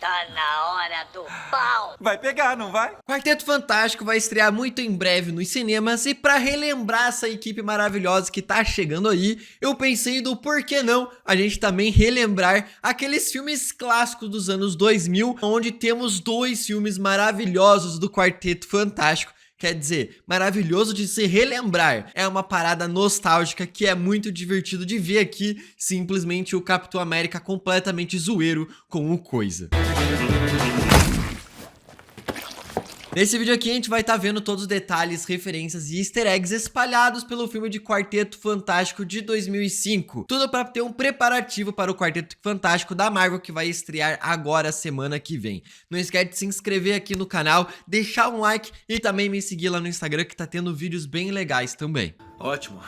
Tá na hora do pau. Vai pegar, não vai? Quarteto Fantástico vai estrear muito em breve nos cinemas e pra relembrar essa equipe maravilhosa que tá chegando aí, eu pensei do por que não a gente também relembrar aqueles filmes clássicos dos anos 2000, onde temos dois filmes maravilhosos do Quarteto Fantástico. Quer dizer, maravilhoso de se relembrar. É uma parada nostálgica que é muito divertido de ver aqui, simplesmente o Capitão América completamente zoeiro com o Coisa. Nesse vídeo aqui a gente vai estar vendo todos os detalhes, referências e easter eggs espalhados pelo filme de Quarteto Fantástico de 2005. Tudo para ter um preparativo para o Quarteto Fantástico da Marvel que vai estrear agora semana que vem. Não esquece de se inscrever aqui no canal, deixar um like e também me seguir lá no Instagram que tá tendo vídeos bem legais também. Ótimo.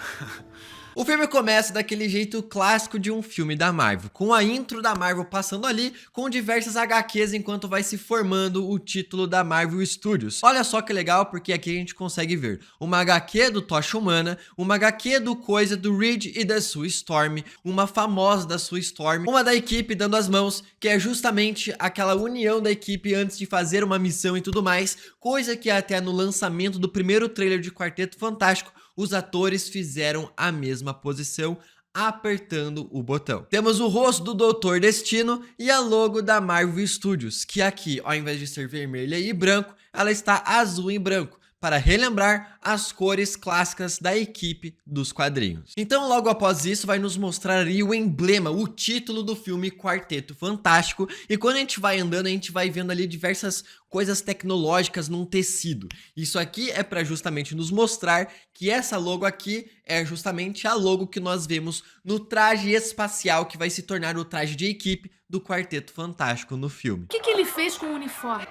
O filme começa daquele jeito clássico de um filme da Marvel, com a intro da Marvel passando ali, com diversas HQs enquanto vai se formando o título da Marvel Studios. Olha só que legal, porque aqui a gente consegue ver uma HQ do Tocha Humana, uma HQ do Coisa, do Reed e da Sue Storm, uma famosa da Sue Storm, uma da equipe dando as mãos, que é justamente aquela união da equipe antes de fazer uma missão e tudo mais, coisa que até no lançamento do primeiro trailer de Quarteto Fantástico, os atores fizeram a mesma posição, apertando o botão. Temos o rosto do Doutor Destino e a logo da Marvel Studios, que aqui, ao invés de ser vermelha e branco, ela está azul e branco, para relembrar as cores clássicas da equipe dos quadrinhos. Então, logo após isso, vai nos mostrar ali o emblema, o título do filme Quarteto Fantástico, e quando a gente vai andando, a gente vai vendo ali diversas coisas tecnológicas num tecido. Isso aqui é para justamente nos mostrar que essa logo aqui é justamente a logo que nós vemos no traje espacial que vai se tornar o traje de equipe do Quarteto Fantástico no filme. O que ele fez com o uniforme?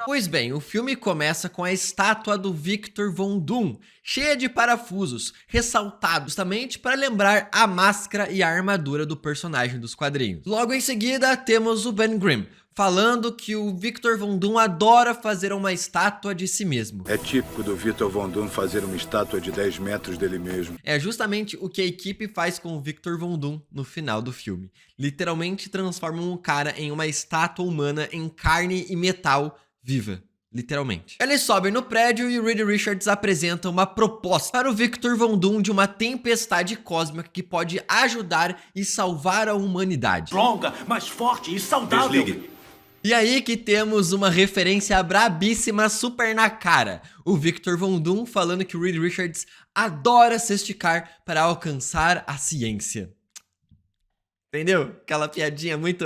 Pois bem, o filme começa com a estátua do Victor Von Doom, cheia de parafusos, ressaltados justamente para lembrar a máscara e a armadura do personagem dos quadrinhos. Logo em seguida, temos o Ben Grimm, falando que o Victor Von Doom adora fazer uma estátua de si mesmo. É típico do Victor Von Doom fazer uma estátua de 10 metros dele mesmo. É justamente o que a equipe faz com o Victor Von Doom no final do filme. Literalmente transformam o cara em uma estátua humana em carne e metal viva. Literalmente. Eles sobem no prédio e o Reed Richards apresenta uma proposta para o Victor Von Doom de uma tempestade cósmica que pode ajudar e salvar a humanidade. Longa, mais forte e saudável. Desligue. E aí que temos uma referência brabíssima super na cara. O Victor Von Doom falando que o Reed Richards adora se esticar para alcançar a ciência. Entendeu? Aquela piadinha muito...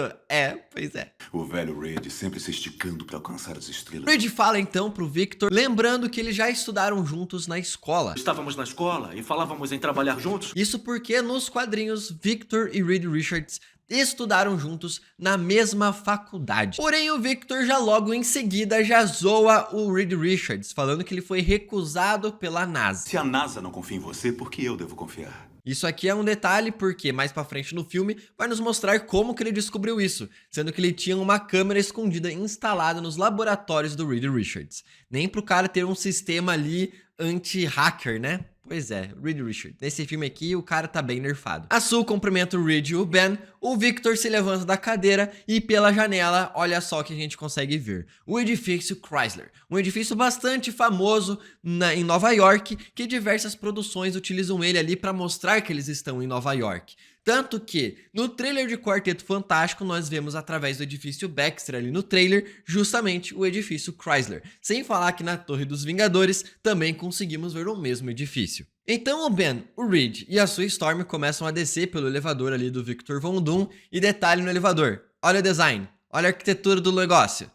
pois é. O velho Reed sempre se esticando para alcançar as estrelas. Reed fala então pro Victor, lembrando que eles já estudaram juntos na escola. Estávamos na escola e falávamos em trabalhar juntos. Isso porque nos quadrinhos, Victor e Reed Richards estudaram juntos na mesma faculdade. Porém, o Victor já logo em seguida já zoa o Reed Richards, falando que ele foi recusado pela NASA. Se a NASA não confia em você, por que eu devo confiar? Isso aqui é um detalhe porque mais pra frente no filme vai nos mostrar como que ele descobriu isso, sendo que ele tinha uma câmera escondida instalada nos laboratórios do Reed Richards. Nem pro cara ter um sistema ali anti-hacker, né? Pois é, Reed Richards. Nesse filme aqui, o cara tá bem nerfado. A Sue cumprimenta o Reed e o Ben, o Victor se levanta da cadeira e pela janela, olha só o que a gente consegue ver. O edifício Chrysler, um edifício bastante famoso em Nova York, que diversas produções utilizam ele ali para mostrar que eles estão em Nova York. Tanto que, no trailer de Quarteto Fantástico, nós vemos através do edifício Baxter ali no trailer, justamente o edifício Chrysler. Sem falar que na Torre dos Vingadores também conseguimos ver o mesmo edifício. Então o Ben, o Reed e a Sue Storm começam a descer pelo elevador ali do Victor Von Doom e detalhe no elevador. Olha o design, olha a arquitetura do negócio.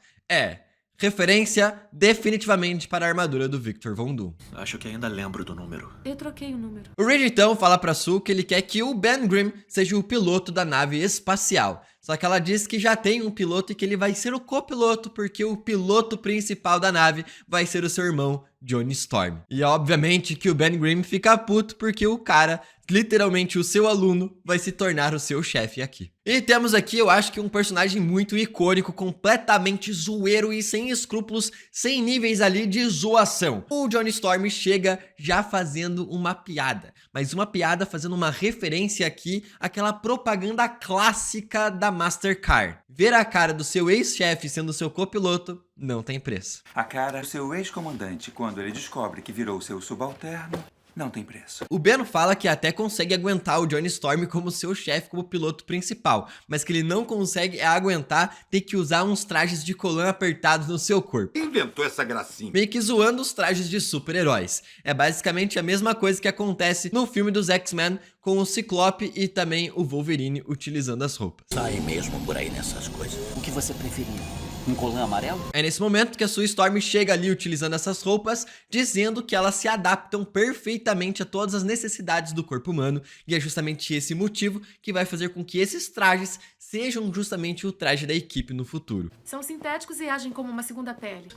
Referência definitivamente para a armadura do Victor Von Doom. Acho que ainda lembro do número. Eu troquei o número. O Reed então fala pra Sue que ele quer que o Ben Grimm seja o piloto da nave espacial. Só que ela diz que já tem um piloto e que ele vai ser o copiloto porque o piloto principal da nave vai ser o seu irmão Johnny Storm. E obviamente que o Ben Grimm fica puto porque o cara, literalmente o seu aluno, vai se tornar o seu chefe aqui. E temos aqui, eu acho que um personagem muito icônico, completamente zoeiro e sem escrúpulos, sem níveis ali de zoação. O Johnny Storm chega já fazendo uma piada, mas uma piada fazendo uma referência aqui àquela propaganda clássica da Mastercard. Ver a cara do seu ex-chefe sendo seu copiloto não tem preço. A cara do seu ex-comandante, quando ele descobre que virou seu subalterno, não tem preço. O Ben fala que até consegue aguentar o Johnny Storm como seu chefe, como piloto principal, mas que ele não consegue aguentar ter que usar uns trajes de colã apertados no seu corpo. Quem inventou essa gracinha? Meio que zoando os trajes de super-heróis. É basicamente a mesma coisa que acontece no filme dos X-Men com o Ciclope e também o Wolverine utilizando as roupas. Sai mesmo por aí nessas coisas. O que você preferia? Um colã amarelo? É nesse momento que a Sue Storm chega ali utilizando essas roupas, dizendo que elas se adaptam perfeitamente a todas as necessidades do corpo humano, e é justamente esse motivo que vai fazer com que esses trajes sejam justamente o traje da equipe no futuro. São sintéticos e agem como uma segunda pele.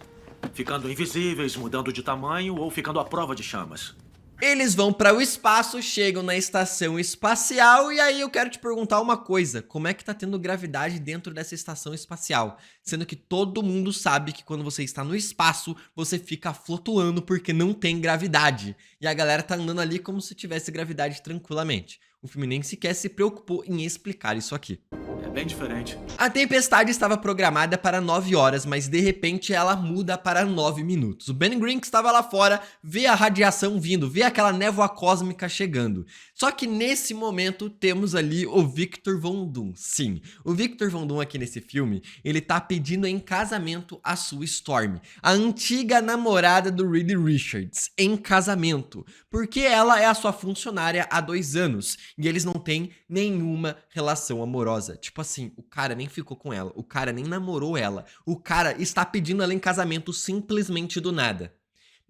Ficando invisíveis, mudando de tamanho ou ficando à prova de chamas. Eles vão para o espaço, chegam na estação espacial e aí eu quero te perguntar uma coisa. Como é que tá tendo gravidade dentro dessa estação espacial? Sendo que todo mundo sabe que quando você está no espaço, você fica flutuando porque não tem gravidade. E a galera tá andando ali como se tivesse gravidade tranquilamente. O filme nem sequer se preocupou em explicar isso aqui. É bem diferente. A tempestade estava programada para 9 horas, mas de repente ela muda para 9 minutos. O Ben Grimm, que estava lá fora, vê a radiação vindo, vê aquela névoa cósmica chegando. Só que nesse momento temos ali o Victor Von Doom. Sim, o Victor Von Doom aqui nesse filme, ele tá pedindo em casamento a Sue Storm, a antiga namorada do Reed Richards, em casamento, porque ela é a sua funcionária há 2 anos e eles não têm nenhuma relação amorosa. Tipo assim, o cara nem ficou com ela, o cara nem namorou ela, o cara está pedindo ela em casamento simplesmente do nada.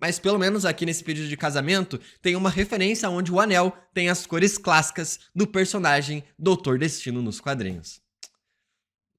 Mas pelo menos aqui nesse pedido de casamento tem uma referência onde o anel tem as cores clássicas do personagem Doutor Destino nos quadrinhos.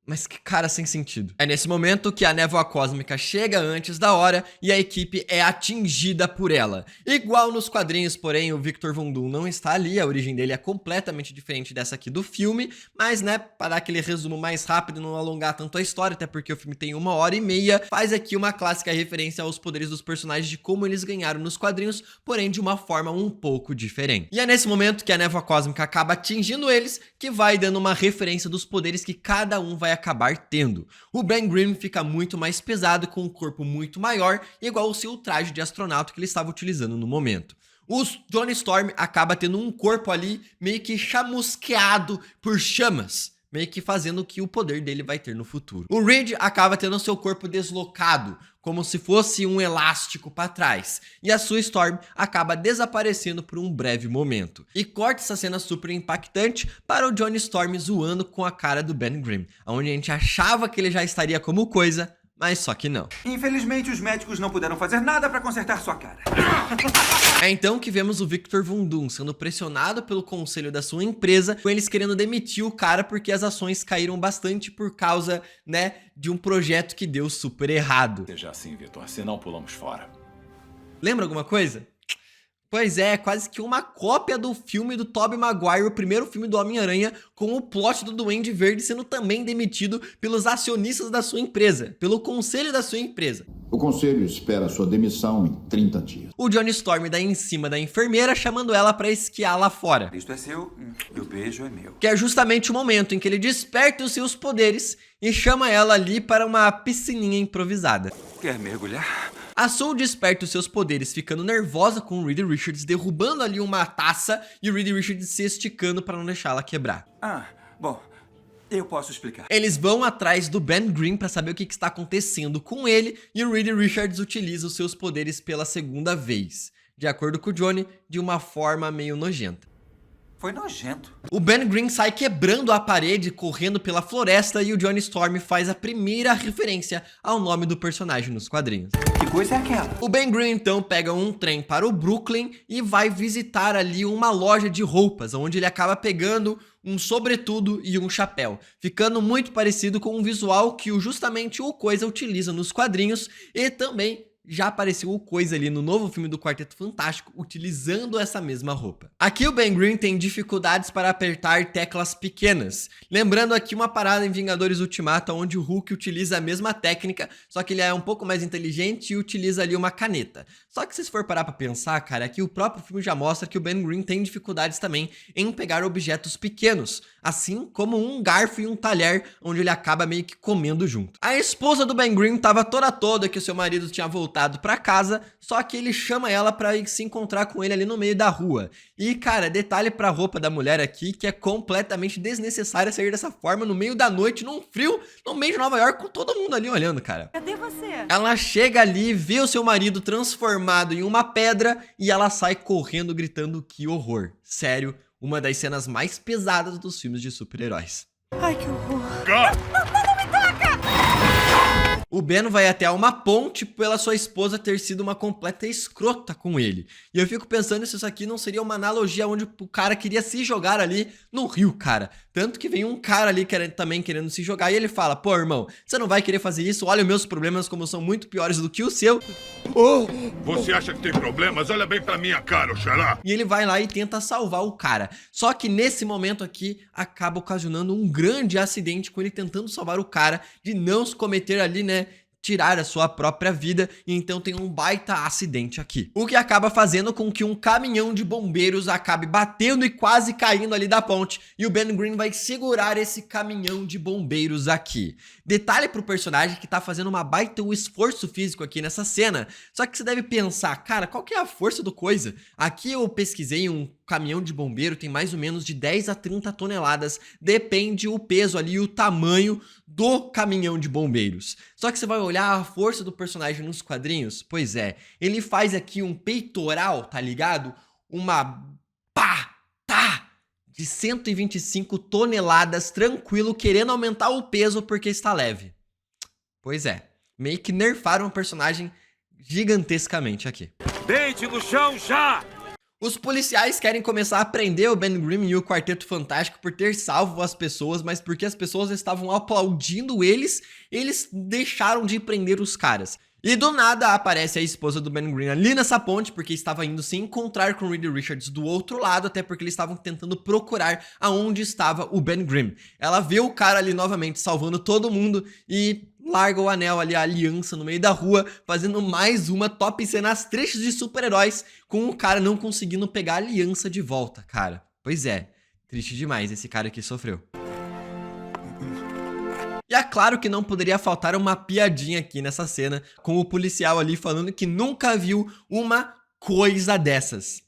Mas que cara sem sentido. É nesse momento que a névoa cósmica chega antes da hora e a equipe é atingida por ela. Igual nos quadrinhos, porém, o Victor Von Doom não está ali, a origem dele é completamente diferente dessa aqui do filme, mas, né, para dar aquele resumo mais rápido e não alongar tanto a história, até porque o filme tem 1h30, faz aqui uma clássica referência aos poderes dos personagens de como eles ganharam nos quadrinhos, porém de uma forma um pouco diferente. E é nesse momento que a névoa cósmica acaba atingindo eles, que vai dando uma referência dos poderes que cada um vai acabar tendo. O Ben Grimm fica muito mais pesado, com um corpo muito maior, igual ao seu traje de astronauta que ele estava utilizando no momento. O Johnny Storm acaba tendo um corpo ali meio que chamusqueado por chamas, meio que fazendo o que o poder dele vai ter no futuro. O Reed acaba tendo seu corpo deslocado, como se fosse um elástico para trás. E a Sue Storm acaba desaparecendo por um breve momento. E corta essa cena super impactante para o Johnny Storm zoando com a cara do Ben Grimm, onde a gente achava que ele já estaria como coisa, mas só que não. Infelizmente, os médicos não puderam fazer nada para consertar sua cara. É então que vemos o Victor Von Doom sendo pressionado pelo conselho da sua empresa, com eles querendo demitir o cara porque as ações caíram bastante por causa, né, de um projeto que deu super errado. Seja assim, Vitor, senão pulamos fora. Lembra alguma coisa? Pois é, quase que uma cópia do filme do Tobey Maguire, o primeiro filme do Homem-Aranha, com o plot do Duende Verde sendo também demitido pelos acionistas da sua empresa, pelo conselho da sua empresa. O conselho espera sua demissão em 30 dias. O Johnny Storm dá em cima da enfermeira, chamando ela pra esquiar lá fora. Isto é seu e o beijo é meu. Que é justamente o momento em que ele desperta os seus poderes e chama ela ali para uma piscininha improvisada. Quer mergulhar? A Sue desperta os seus poderes, ficando nervosa com o Reed Richards, derrubando ali uma taça e o Reed Richards se esticando para não deixá-la quebrar. Bom, eu posso explicar. Eles vão atrás do Ben Grimm para saber o que está acontecendo com ele e o Reed Richards utiliza os seus poderes pela segunda vez, de acordo com o Johnny, de uma forma meio nojenta. Foi nojento. O Ben Grimm sai quebrando a parede, correndo pela floresta e o Johnny Storm faz a primeira referência ao nome do personagem nos quadrinhos. Que coisa é aquela? O Ben Grimm então pega um trem para o Brooklyn e vai visitar ali uma loja de roupas, onde ele acaba pegando um sobretudo e um chapéu, ficando muito parecido com o visual que justamente o Coisa utiliza nos quadrinhos e também já apareceu o Coisa ali no novo filme do Quarteto Fantástico utilizando essa mesma roupa. Aqui o Ben Grimm tem dificuldades para apertar teclas pequenas. Lembrando aqui uma parada em Vingadores Ultimato onde o Hulk utiliza a mesma técnica, só que ele é um pouco mais inteligente e utiliza ali uma caneta. Só que se for parar pra pensar, cara, aqui o próprio filme já mostra que o Ben Grimm tem dificuldades também em pegar objetos pequenos. assim como um garfo e um talher, onde ele acaba meio que comendo junto. A esposa do Ben Grimm tava toda que o seu marido tinha voltado pra casa, só que ele chama ela pra ir se encontrar com ele ali no meio da rua. E, cara, detalhe pra roupa da mulher aqui, que é completamente desnecessária sair dessa forma no meio da noite, num frio, no meio de Nova York, com todo mundo ali olhando, cara. Cadê você? Ela chega ali, vê o seu marido transformado em uma pedra e ela sai correndo gritando que horror. Sério, uma das cenas mais pesadas dos filmes de super-heróis. Ai, que horror. O Ben vai até uma ponte pela sua esposa ter sido uma completa escrota com ele. E eu fico pensando se isso aqui não seria uma analogia onde o cara queria se jogar ali no rio, cara. Tanto que vem um cara ali também querendo se jogar e ele fala, pô, irmão, você não vai querer fazer isso? Olha os meus problemas como são muito piores do que o seu. Você acha que tem problemas? Olha bem pra minha cara, Oxalá. E ele vai lá e tenta salvar o cara. Só que nesse momento aqui, acaba ocasionando um grande acidente com ele tentando salvar o cara de não se cometer ali, né? Tirar a sua própria vida, e então tem um baita acidente aqui. O que acaba fazendo com que um caminhão de bombeiros acabe batendo e quase caindo ali da ponte, e o Ben Grimm vai segurar esse caminhão de bombeiros aqui. Detalhe pro personagem que tá fazendo uma baita esforço físico aqui nessa cena, só que você deve pensar, cara, qual que é a força do coisa? Aqui eu pesquisei um caminhão de bombeiro tem mais ou menos de 10 a 30 toneladas, depende o peso ali e o tamanho do caminhão de bombeiros. Só que você vai olhar a força do personagem nos quadrinhos, pois é, ele faz aqui um peitoral, tá ligado? Uma de 125 toneladas tranquilo, querendo aumentar o peso porque está leve. Pois é, meio que nerfaram o personagem gigantescamente aqui. Deite no chão já! Os policiais querem começar a prender o Ben Grimm e o Quarteto Fantástico por ter salvo as pessoas, mas porque as pessoas estavam aplaudindo eles deixaram de prender os caras. E do nada aparece a esposa do Ben Grimm ali nessa ponte, porque estava indo se encontrar com o Reed Richards do outro lado, até porque eles estavam tentando procurar aonde estava o Ben Grimm. Ela vê o cara ali novamente salvando todo mundo e larga o anel ali, a aliança no meio da rua, fazendo mais uma top cenas tristes de super-heróis, com o cara não conseguindo pegar a aliança de volta, cara. Pois é, triste demais esse cara que sofreu. E é claro que não poderia faltar uma piadinha aqui nessa cena, com o policial ali falando que nunca viu uma coisa dessas.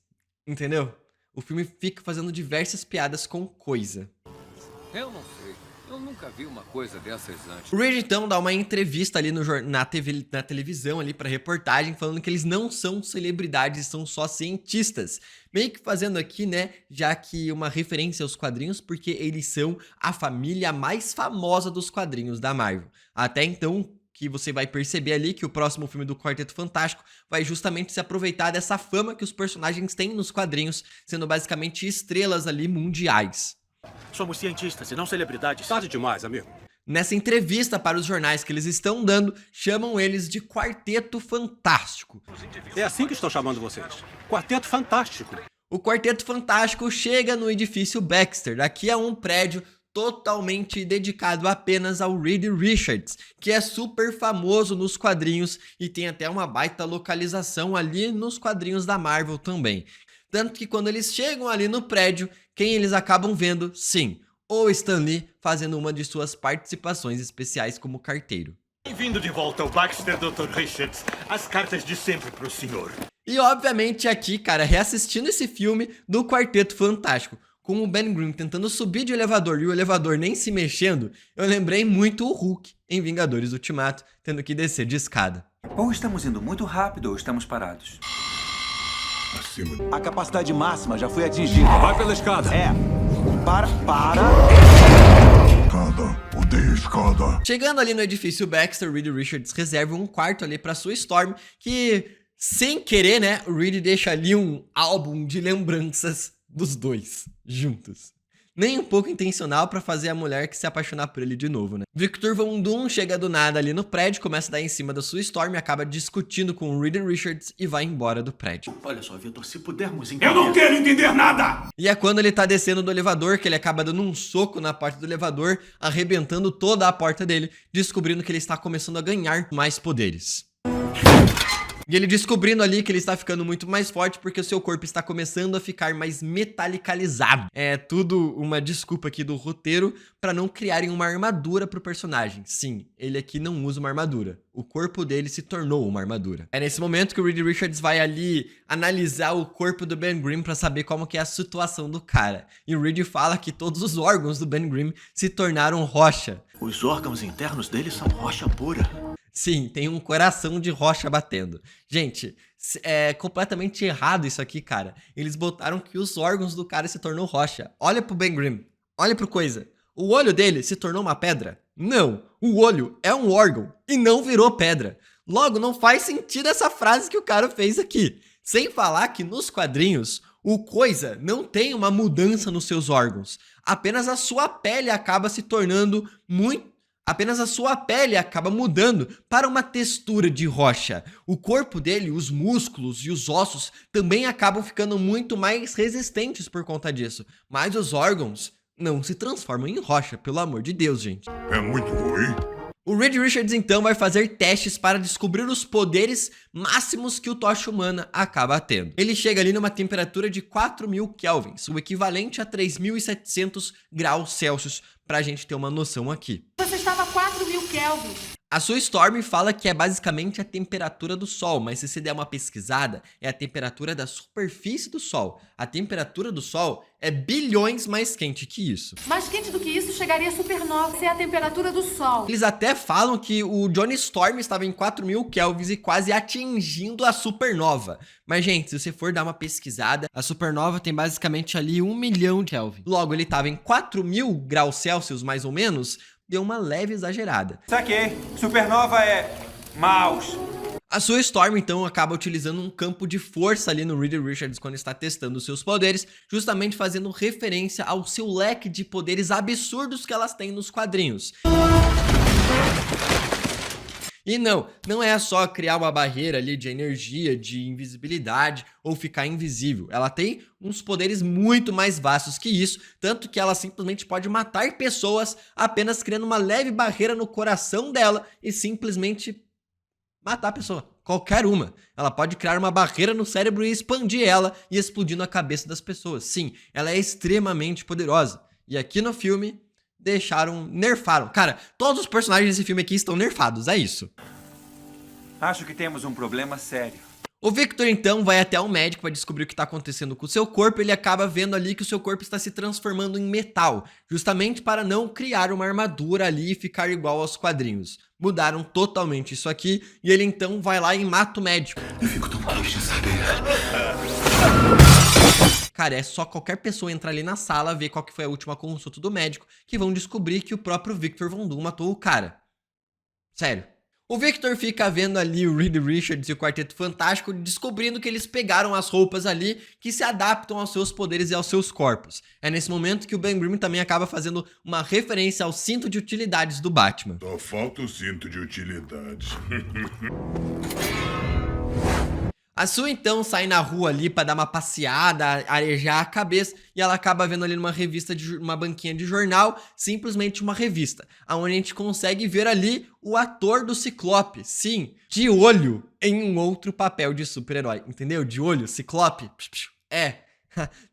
Entendeu? O filme fica fazendo diversas piadas com coisa. Eu não sei. Eu nunca vi uma coisa dessas antes. O Reed então dá uma entrevista ali na televisão ali pra reportagem, falando que eles não são celebridades, são só cientistas. Meio que fazendo aqui, né, já que uma referência aos quadrinhos, porque eles são a família mais famosa dos quadrinhos da Marvel. Até então, que você vai perceber ali que o próximo filme do Quarteto Fantástico vai justamente se aproveitar dessa fama que os personagens têm nos quadrinhos, sendo basicamente estrelas ali mundiais. Somos cientistas e não celebridades. Tarde demais, amigo. Nessa entrevista para os jornais que eles estão dando, chamam eles de Quarteto Fantástico. É assim que estou chamando vocês. Quarteto Fantástico. O Quarteto Fantástico chega no edifício Baxter. Aqui é um prédio totalmente dedicado apenas ao Reed Richards, que é super famoso nos quadrinhos e tem até uma baita localização ali nos quadrinhos da Marvel também. Tanto que quando eles chegam ali no prédio, quem eles acabam vendo? Sim, o Stan Lee fazendo uma de suas participações especiais como carteiro. Bem-vindo de volta ao Baxter, Dr. Richards. As cartas de sempre pro senhor. E obviamente aqui, cara, reassistindo esse filme do Quarteto Fantástico, com o Ben Grimm tentando subir de elevador e o elevador nem se mexendo, eu lembrei muito o Hulk em Vingadores Ultimato, tendo que descer de escada. Ou estamos indo muito rápido ou estamos parados. A capacidade máxima já foi atingida. Vai pela escada. Para. Escada, odeio escada. Chegando ali no edifício Baxter, Reed Richards reserva um quarto ali pra sua Storm, que, sem querer, né, o Reed deixa ali um álbum de lembranças dos dois juntos. Nem um pouco intencional pra fazer a mulher que se apaixonar por ele de novo, né? Victor Von Doom chega do nada ali no prédio, começa a dar em cima da sua Storm, acaba discutindo com o Reed Richards e vai embora do prédio. Olha só, Victor, se pudermos entender... Eu não quero entender nada! E é quando ele tá descendo do elevador que ele acaba dando um soco na porta do elevador, arrebentando toda a porta dele, descobrindo que ele está começando a ganhar mais poderes. E ele descobrindo ali que ele está ficando muito mais forte porque o seu corpo está começando a ficar mais metalicalizado. É tudo uma desculpa aqui do roteiro para não criarem uma armadura pro personagem. Sim, ele aqui não usa uma armadura. O corpo dele se tornou uma armadura. É nesse momento que o Reed Richards vai ali analisar o corpo do Ben Grimm para saber como que é a situação do cara. E o Reed fala que todos os órgãos do Ben Grimm se tornaram rocha. Os órgãos internos dele são rocha pura. Sim, tem um coração de rocha batendo. Gente, é completamente errado isso aqui, cara. Eles botaram que os órgãos do cara se tornou rocha. Olha pro Ben Grimm, olha pro coisa. O olho dele se tornou uma pedra? Não, o olho é um órgão e não virou pedra. Logo, não faz sentido essa frase que o cara fez aqui. Sem falar que nos quadrinhos, o coisa não tem uma mudança nos seus órgãos. Apenas a sua pele acaba se tornando Apenas a sua pele acaba mudando para uma textura de rocha. O corpo dele, os músculos e os ossos também acabam ficando muito mais resistentes por conta disso. Mas os órgãos não se transformam em rocha, pelo amor de Deus, gente. É muito ruim. O Reed Richards então vai fazer testes para descobrir os poderes máximos que o Tocha Humana acaba tendo. Ele chega ali numa temperatura de 4.000 kelvins, o equivalente a 3.700 graus Celsius, pra gente ter uma noção aqui. Você estava a 4.000 kelvins. A sua Storm fala que é basicamente a temperatura do Sol, mas se você der uma pesquisada, é a temperatura da superfície do Sol. A temperatura do Sol é bilhões mais quente que isso. Mais quente do que isso chegaria a supernova, se é a temperatura do Sol. Eles até falam que o Johnny Storm estava em 4.000 kelvins e quase atingindo a supernova. Mas, gente, se você for dar uma pesquisada, a supernova tem basicamente ali 1 milhão de Kelvin. Logo, ele estava em 4.000 graus Celsius, mais ou menos, deu uma leve exagerada. Saquei. Supernova é mouse. A sua Storm, então, acaba utilizando um campo de força ali no Reed Richards quando está testando os seus poderes, justamente fazendo referência ao seu leque de poderes absurdos que elas têm nos quadrinhos. E não é só criar uma barreira ali de energia, de invisibilidade ou ficar invisível. Ela tem uns poderes muito mais vastos que isso, tanto que ela simplesmente pode matar pessoas apenas criando uma leve barreira no coração dela e simplesmente matar a pessoa. Qualquer uma. Ela pode criar uma barreira no cérebro e expandir ela e explodindo a cabeça das pessoas. Sim, ela é extremamente poderosa. E aqui no filme nerfaram. Cara, todos os personagens desse filme aqui estão nerfados, é isso. Acho que temos um problema sério. O Victor, então, vai até um médico para descobrir o que está acontecendo com o seu corpo. Ele acaba vendo ali que o seu corpo está se transformando em metal, justamente para não criar uma armadura ali e ficar igual aos quadrinhos. Mudaram totalmente isso aqui e ele, então, vai lá e mata o médico. Eu fico tão feliz de saber. Cara, é só qualquer pessoa entrar ali na sala, ver qual que foi a última consulta do médico, que vão descobrir que o próprio Victor Von Doom matou o cara. Sério. O Victor fica vendo ali o Reed Richards e o Quarteto Fantástico, descobrindo que eles pegaram as roupas ali que se adaptam aos seus poderes e aos seus corpos. É nesse momento que o Ben Grimm também acaba fazendo uma referência ao cinto de utilidades do Batman. Só falta o cinto de utilidades. A Sue, então, sai na rua ali pra dar uma passeada, arejar a cabeça, e ela acaba vendo ali numa revista, uma banquinha de jornal, simplesmente uma revista, onde a gente consegue ver ali o ator do Ciclope, sim, de olho em um outro papel de super-herói, entendeu? De olho, Ciclope,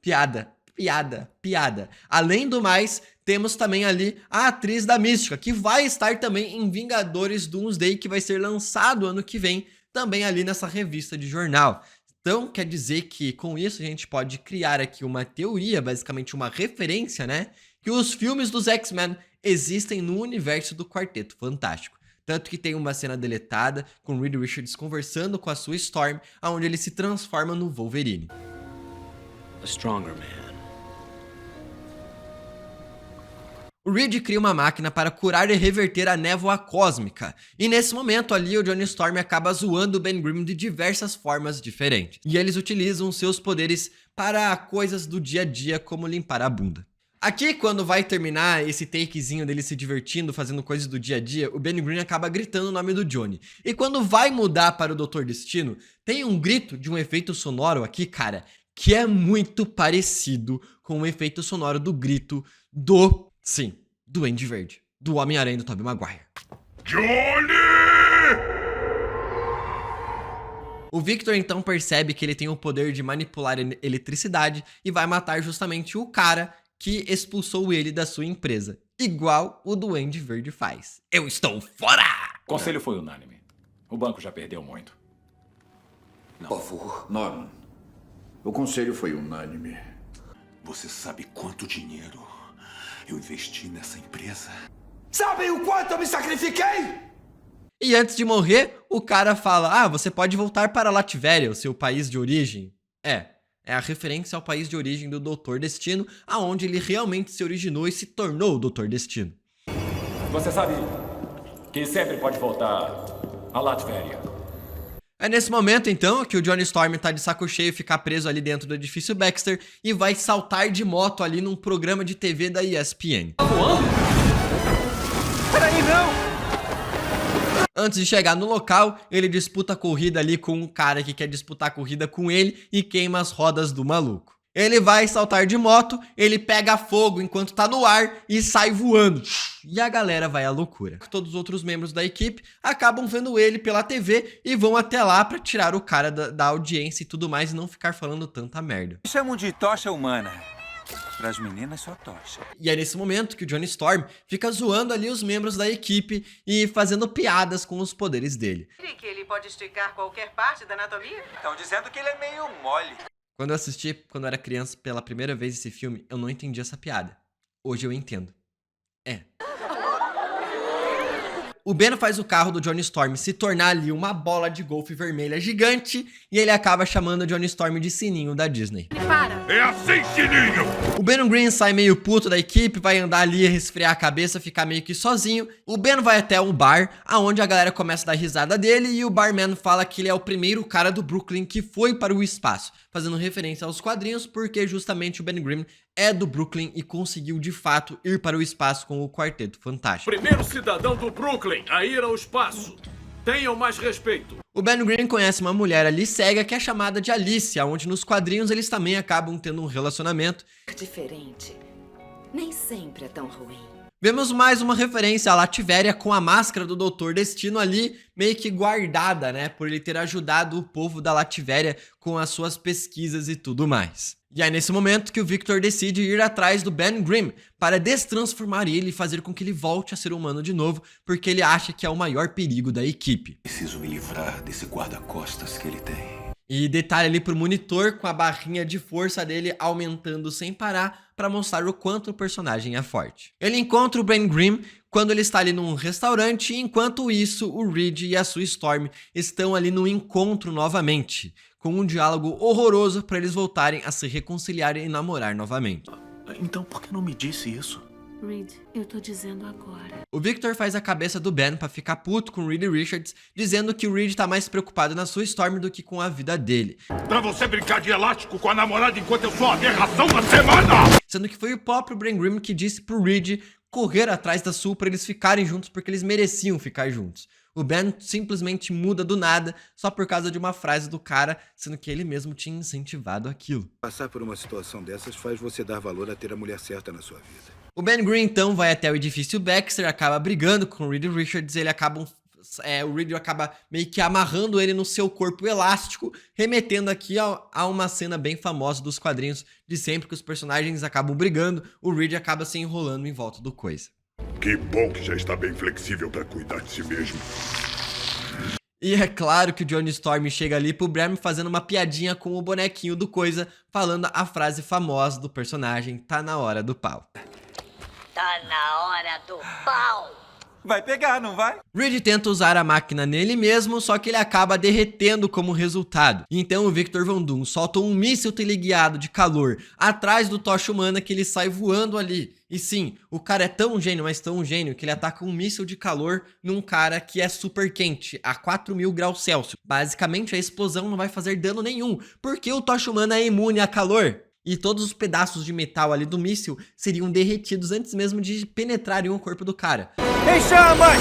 piada. Além do mais, temos também ali a atriz da Mística, que vai estar também em Vingadores Doomsday, que vai ser lançado ano que vem, também ali nessa revista de jornal. Então, quer dizer que com isso a gente pode criar aqui uma teoria, basicamente uma referência, né? Que os filmes dos X-Men existem no universo do Quarteto Fantástico. Tanto que tem uma cena deletada com o Reed Richards conversando com a sua Storm, onde ele se transforma no Wolverine. A stronger man. O Reed cria uma máquina para curar e reverter a névoa cósmica, e nesse momento ali o Johnny Storm acaba zoando o Ben Grimm de diversas formas diferentes, e eles utilizam seus poderes para coisas do dia a dia como limpar a bunda. Aqui, quando vai terminar esse takezinho dele se divertindo, fazendo coisas do dia a dia, o Ben Grimm acaba gritando o nome do Johnny. E quando vai mudar para o Dr. Destino, tem um grito de um efeito sonoro aqui, cara, que é muito parecido com o efeito sonoro do grito do Duende Verde, do Homem-Aranha do Tobey Maguire. Johnny! O Victor então percebe que ele tem o poder de manipular eletricidade e vai matar justamente o cara que expulsou ele da sua empresa, igual o Duende Verde faz. Eu estou fora! O conselho foi unânime. O banco já perdeu muito. Por favor, Norman. O conselho foi unânime. Você sabe quanto dinheiro eu investi nessa empresa? Sabem o quanto eu me sacrifiquei? E antes de morrer, o cara fala: ah, você pode voltar para Latvéria, o seu país de origem. É a referência ao país de origem do Dr. Destino, aonde ele realmente se originou e se tornou o Dr. Destino. Você sabe que sempre pode voltar à Latvéria. É nesse momento, então, que o Johnny Storm tá de saco cheio, ficar preso ali dentro do edifício Baxter e vai saltar de moto ali num programa de TV da ESPN. Peraí, não! Antes de chegar no local, ele disputa a corrida ali com um cara que quer disputar a corrida com ele e queima as rodas do maluco. Ele vai saltar de moto, ele pega fogo enquanto tá no ar e sai voando. E a galera vai à loucura. Todos os outros membros da equipe acabam vendo ele pela TV e vão até lá pra tirar o cara da audiência e tudo mais e não ficar falando tanta merda. Chamam de tocha humana. Para as meninas, só tocha. E é nesse momento que o Johnny Storm fica zoando ali os membros da equipe e fazendo piadas com os poderes dele. Que ele pode esticar qualquer parte da anatomia? Estão dizendo que ele é meio mole. Quando eu assisti, quando eu era criança, pela primeira vez esse filme, eu não entendi essa piada. Hoje eu entendo. O Ben faz o carro do Johnny Storm se tornar ali uma bola de golfe vermelha gigante e ele acaba chamando o Johnny Storm de Sininho da Disney. É assim, Sininho! O Ben Grimm sai meio puto da equipe, vai andar ali, resfriar a cabeça, ficar meio que sozinho. O Ben vai até um bar, aonde a galera começa a dar risada dele e o barman fala que ele é o primeiro cara do Brooklyn que foi para o espaço, fazendo referência aos quadrinhos porque justamente o Ben Grimm é do Brooklyn e conseguiu de fato ir para o espaço com o Quarteto Fantástico. Primeiro cidadão do Brooklyn a ir ao espaço. Tenham mais respeito. O Ben Grimm conhece uma mulher ali cega que é chamada de Alicia, onde nos quadrinhos eles também acabam tendo um relacionamento. Diferente. Nem sempre é tão ruim. Vemos mais uma referência à Latvéria com a máscara do Dr. Destino ali meio que guardada, né? Por ele ter ajudado o povo da Latvéria com as suas pesquisas e tudo mais. E é nesse momento que o Victor decide ir atrás do Ben Grimm para destransformar ele e fazer com que ele volte a ser humano de novo, porque ele acha que é o maior perigo da equipe. Preciso me livrar desse guarda-costas que ele tem. E detalhe ali pro monitor com a barrinha de força dele aumentando sem parar para mostrar o quanto o personagem é forte. Ele encontra o Ben Grimm quando ele está ali num restaurante e enquanto isso o Reed e a Sue Storm estão ali no encontro novamente, com um diálogo horroroso para eles voltarem a se reconciliar e namorar novamente. Então por que não me disse isso? Reed, eu tô dizendo agora. O Victor faz a cabeça do Ben pra ficar puto com o Reed Richards, dizendo que o Reed tá mais preocupado na sua Storm do que com a vida dele. Pra você brincar de elástico com a namorada enquanto eu sou a aberração da semana! Sendo que foi o próprio Ben Grimm que disse pro Reed correr atrás da Sue pra eles ficarem juntos porque eles mereciam ficar juntos. O Ben simplesmente muda do nada só por causa de uma frase do cara, sendo que ele mesmo tinha incentivado aquilo. Passar por uma situação dessas faz você dar valor a ter a mulher certa na sua vida. O Ben Grimm então vai até o edifício Baxter, acaba brigando com o Reed Richards, o Reed acaba meio que amarrando ele no seu corpo elástico, remetendo aqui a uma cena bem famosa dos quadrinhos de sempre que os personagens acabam brigando, o Reed acaba se enrolando em volta do coisa. Que bom que já está bem flexível para cuidar de si mesmo. E é claro que o Johnny Storm chega ali pro Bram fazendo uma piadinha com o bonequinho do coisa, falando a frase famosa do personagem, tá na hora do pau. Tá na hora do pau. Vai pegar, não vai? Reed tenta usar a máquina nele mesmo, só que ele acaba derretendo como resultado. Então o Victor Von Doom solta um míssil teleguiado de calor atrás do Tocha Humana que ele sai voando ali. E sim, o cara é tão gênio, mas tão gênio, que ele ataca um míssil de calor num cara que é super quente, a 4.000 graus Celsius. Basicamente a explosão não vai fazer dano nenhum, porque o Tocha Humana é imune a calor. E todos os pedaços de metal ali do míssil seriam derretidos antes mesmo de penetrarem o corpo do cara. Em chamas!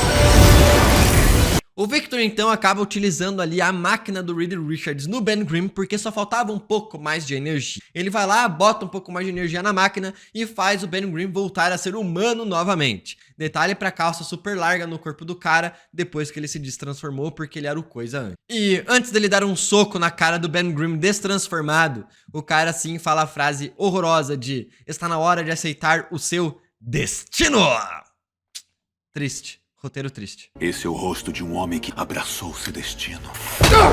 O Victor então acaba utilizando ali a máquina do Reed Richards no Ben Grimm porque só faltava um pouco mais de energia. Ele vai lá, bota um pouco mais de energia na máquina e faz o Ben Grimm voltar a ser humano novamente. Detalhe pra calça super larga no corpo do cara depois que ele se destransformou porque ele era o coisa antes. E antes dele dar um soco na cara do Ben Grimm destransformado, o cara assim fala a frase horrorosa de "está na hora de aceitar o seu destino". Triste. Roteiro triste. Esse é o rosto de um homem que abraçou seu destino.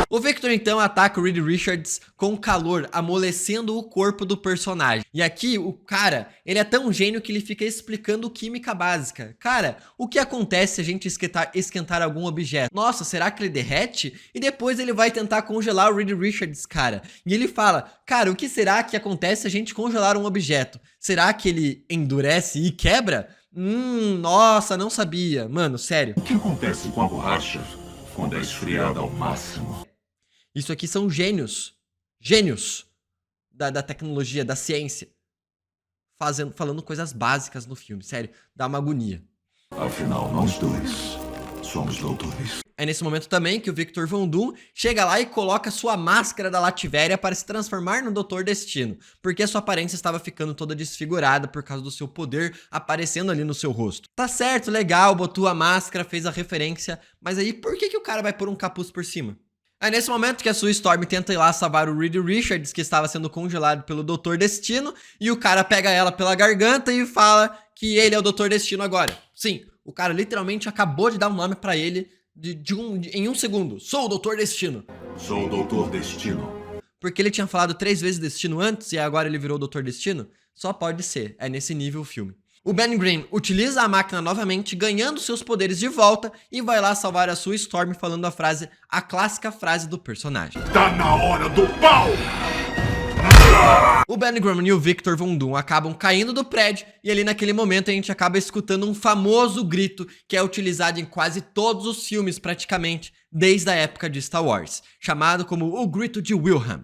O Victor então ataca o Reed Richards com calor, amolecendo o corpo do personagem. E aqui o cara, ele é tão gênio que ele fica explicando química básica. Cara, o que acontece se a gente esquentar algum objeto? Nossa, será que ele derrete? E depois ele vai tentar congelar o Reed Richards, cara. E ele fala, cara, o que será que acontece se a gente congelar um objeto? Será que ele endurece e quebra? Nossa, não sabia. Mano, sério. O que acontece com a borracha quando é esfriada ao máximo? Isso aqui são gênios. Gênios da tecnologia, da ciência. Falando coisas básicas no filme. Sério, dá uma agonia. Afinal, nós dois somos doutores. É nesse momento também que o Victor Von Doom chega lá e coloca sua máscara da Lativéria para se transformar no Doutor Destino, porque a sua aparência estava ficando toda desfigurada por causa do seu poder aparecendo ali no seu rosto. Tá certo, legal, botou a máscara, fez a referência, mas aí por que o cara vai pôr um capuz por cima? É nesse momento que a Sue Storm tenta ir lá salvar o Reed Richards, que estava sendo congelado pelo Doutor Destino, e o cara pega ela pela garganta e fala que ele é o Doutor Destino agora. Sim, o cara literalmente acabou de dar um nome pra ele em um segundo. Sou o Doutor Destino. Sou o Doutor Destino. Porque ele tinha falado 3 vezes Destino antes e agora ele virou o Doutor Destino? Só pode ser, é nesse nível o filme. O Ben Grimm utiliza a máquina novamente, ganhando seus poderes de volta e vai lá salvar a Sue Storm falando a clássica frase do personagem. Tá na hora do pau! O Ben Grimm e o Victor Von Doom acabam caindo do prédio e ali naquele momento a gente acaba escutando um famoso grito que é utilizado em quase todos os filmes praticamente, desde a época de Star Wars, chamado como o Grito de Wilhelm.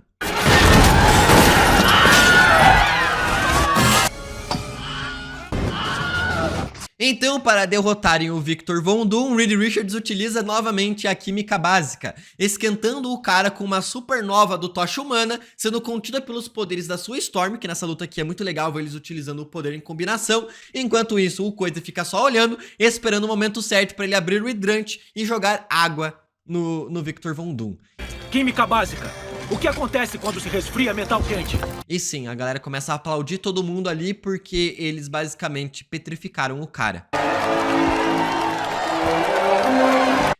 Então, para derrotarem o Victor Von Doom, Reed Richards utiliza novamente a química básica, esquentando o cara com uma supernova do Tocha Humana, sendo contida pelos poderes da Sue Storm, que nessa luta aqui é muito legal ver eles utilizando o poder em combinação. Enquanto isso, o Coisa fica só olhando, esperando o momento certo para ele abrir o hidrante e jogar água no Victor Von Doom. Química básica. O que acontece quando se resfria metal quente? E sim, a galera começa a aplaudir todo mundo ali porque eles basicamente petrificaram o cara.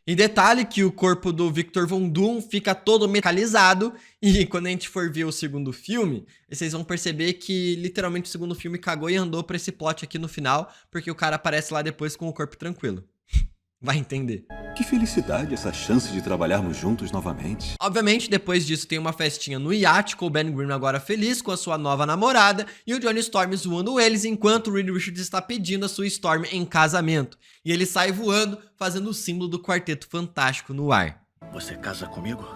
E detalhe que o corpo do Victor Von Doom fica todo metalizado e quando a gente for ver o segundo filme, vocês vão perceber que literalmente o segundo filme cagou e andou pra esse plot aqui no final, porque o cara aparece lá depois com o corpo tranquilo. Vai entender. Que felicidade essa chance de trabalharmos juntos novamente. Obviamente, depois disso tem uma festinha no iate, com o Ben Grimm agora feliz com a sua nova namorada e o Johnny Storm zoando eles, enquanto o Reed Richards está pedindo a Sue Storm em casamento. E ele sai voando, fazendo o símbolo do Quarteto Fantástico no ar. Você casa comigo?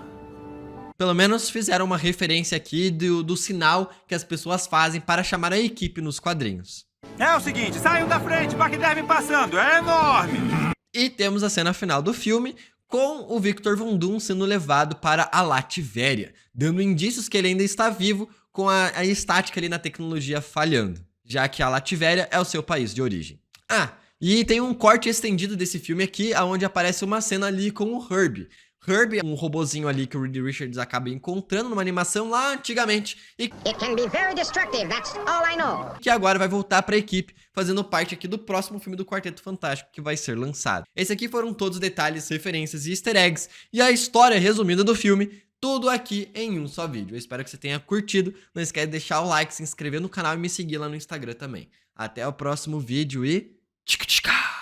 Pelo menos fizeram uma referência aqui do sinal que as pessoas fazem para chamar a equipe nos quadrinhos. É o seguinte, saiam da frente, Paquiderme passando, é enorme! E temos a cena final do filme, com o Victor Von Doom sendo levado para a Lativéria, dando indícios que ele ainda está vivo, com a estática ali na tecnologia falhando, já que a Lativéria é o seu país de origem. E tem um corte estendido desse filme aqui, onde aparece uma cena ali com o Herbie. Herbie é um robozinho ali que o Reed Richards acaba encontrando numa animação lá antigamente e que agora vai voltar para a equipe, fazendo parte aqui do próximo filme do Quarteto Fantástico que vai ser lançado. Esses aqui foram todos os detalhes, referências e easter eggs e a história resumida do filme, tudo aqui em um só vídeo. Eu espero que você tenha curtido, não esquece de deixar o like, se inscrever no canal e me seguir lá no Instagram também. Até o próximo vídeo e... tchica-tchica!